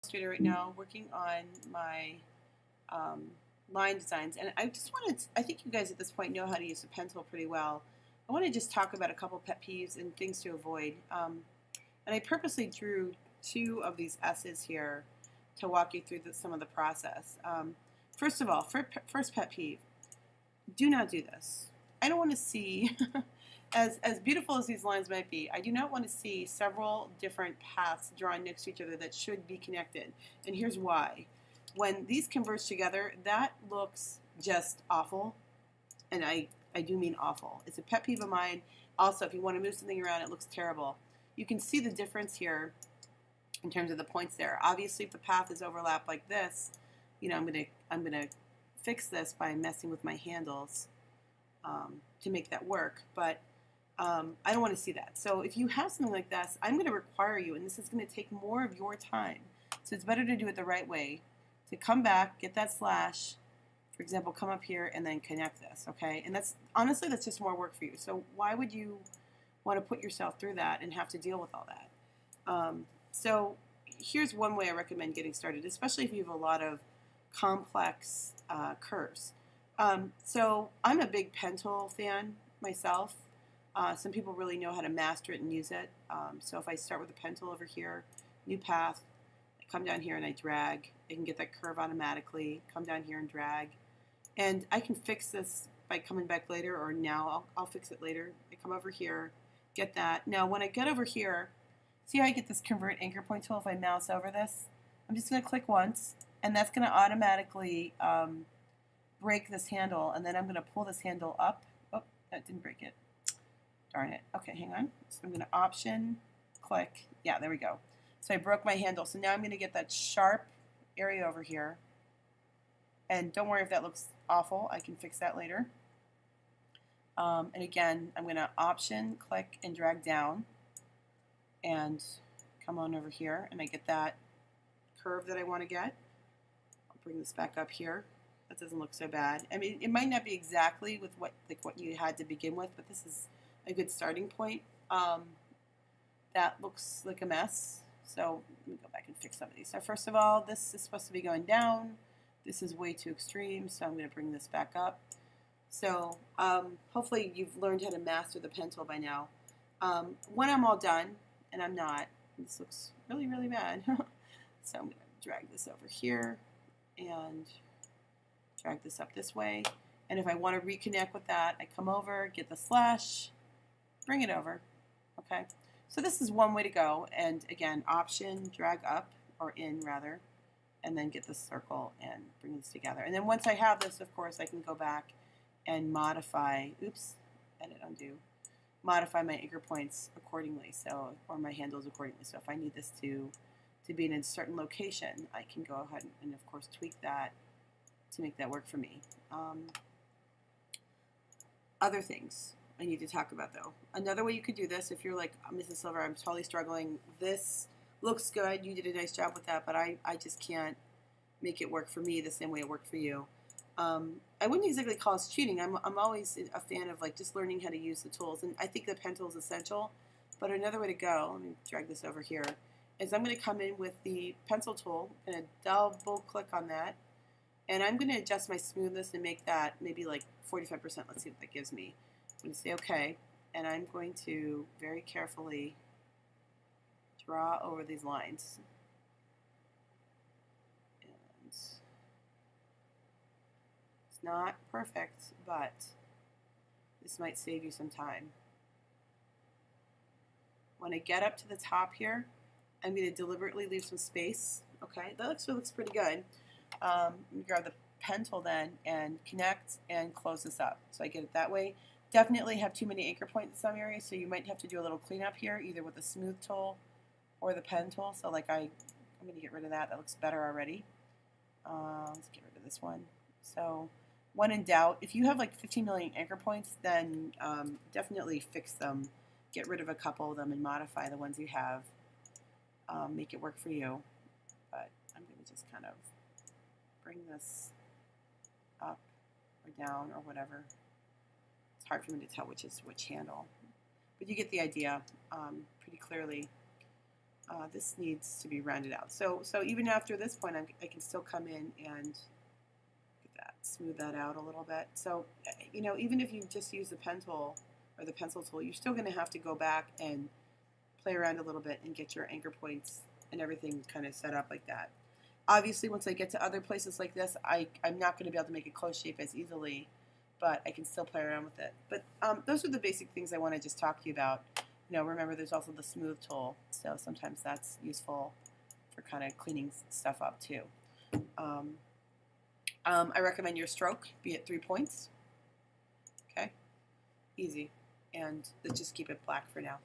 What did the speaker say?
Illustrator right now working on my um, line designs, and I just wanted to, I think you guys at this point know how to use a pen tool pretty well. I want to just talk about a couple pet peeves and things to avoid. And I purposely drew two of these S's here to walk you through some of the process. First of all, first pet peeve, do not do this. I don't want to see, as beautiful as these lines might be, I do not want to see several different paths drawn next to each other that should be connected. And here's why. When these converge together, that looks just awful. And I do mean awful. It's a pet peeve of mine. Also, if you want to move something around, it looks terrible. You can see the difference here in terms of the points there. Obviously, if the path is overlapped like this, you know, I'm gonna fix this by messing with my handles to make that work. But I don't want to see that. So if you have something like this, I'm going to require you, and this is going to take more of your time. So it's better to do it the right way. To come back, get that slash, for example, come up here and then connect this, okay? And that's, honestly, that's just more work for you. So why would you want to put yourself through that and have to deal with all that? So here's one way I recommend getting started, especially if you have a lot of complex curves. So I'm a big pen tool fan myself. Some people really know how to master it and use it. So if I start with a pen tool over here, new path, I come down here and I drag. I can get that curve automatically, come down here and drag. And I can fix this by coming back later, or now I'll fix it later. I come over here, get that. Now when I get over here, see how I get this convert anchor point tool if I mouse over this? I'm just going to click once, and that's going to automatically break this handle, and then I'm going to pull this handle up. Oh, that didn't break it. Darn it. Okay, hang on. So I'm going to option, click. Yeah, there we go. So I broke my handle. So now I'm going to get that sharp area over here. And don't worry if that looks awful. I can fix that later. And again, I'm going to option, click, and drag down. And come on over here. And I get that curve that I want to get. I'll bring this back up here. That doesn't look so bad. I mean, it might not be exactly with what you had to begin with, but this is a good starting point. That looks like a mess. So let me go back and fix some of these. So first of all, this is supposed to be going down. This is way too extreme, so I'm going to bring this back up. So hopefully you've learned how to master the pen tool by now. When I'm all done, and I'm not, this looks really, really bad. So I'm going to drag this over here and drag this up this way. And if I want to reconnect with that, I come over, get the slash, bring it over. Okay, so this is one way to go. And again, option, drag up, or in rather, and then get the circle and bring this together. And then once I have this, of course, I can go back and modify, oops, edit, undo, modify my anchor points accordingly, so, or my handles accordingly. So if I need this to be in a certain location, I can go ahead and of course tweak that to make that work for me. Other things I need to talk about though. Another way you could do this, if you're like, Mrs. Silver, I'm totally struggling, this looks good, you did a nice job with that, but I just can't make it work for me the same way it worked for you. I wouldn't exactly call it cheating. I'm always a fan of like just learning how to use the tools, and I think the pen tool is essential. But another way to go, let me drag this over here, is I'm going to come in with the pencil tool and double click on that, and I'm going to adjust my smoothness and make that maybe like 45%. Let's see what that gives me. I'm going to say OK, and I'm going to very carefully draw over these lines. And it's not perfect, but this might save you some time. When I get up to the top here, I'm going to deliberately leave some space. Okay, that looks pretty good. Let me grab the pen tool then and connect and close this up. So I get it that way. Definitely have too many anchor points in some areas, so you might have to do a little cleanup here, either with the smooth tool or the pen tool. So like I'm going to get rid of that. That looks better already. Let's get rid of this one. So when in doubt, if you have like 15 million anchor points, then definitely fix them. Get rid of a couple of them and modify the ones you have. Make it work for you. But I'm going to just kind of bring this up or down or whatever. It's hard for me to tell which is which handle. But you get the idea pretty clearly. this needs to be rounded out. So even after this point, I can still come in and get that, smooth that out a little bit. So, you know, even if you just use the pen tool or the pencil tool, you're still going to have to go back and play around a little bit and get your anchor points and everything kind of set up like that. Obviously, once I get to other places like this, I'm not going to be able to make a close shape as easily, but I can still play around with it. But those are the basic things I want to just talk to you about. You know, remember there's also the smooth tool, so sometimes that's useful for kind of cleaning stuff up too. I recommend your stroke be at 3 points. Okay, easy, and let's just keep it black for now.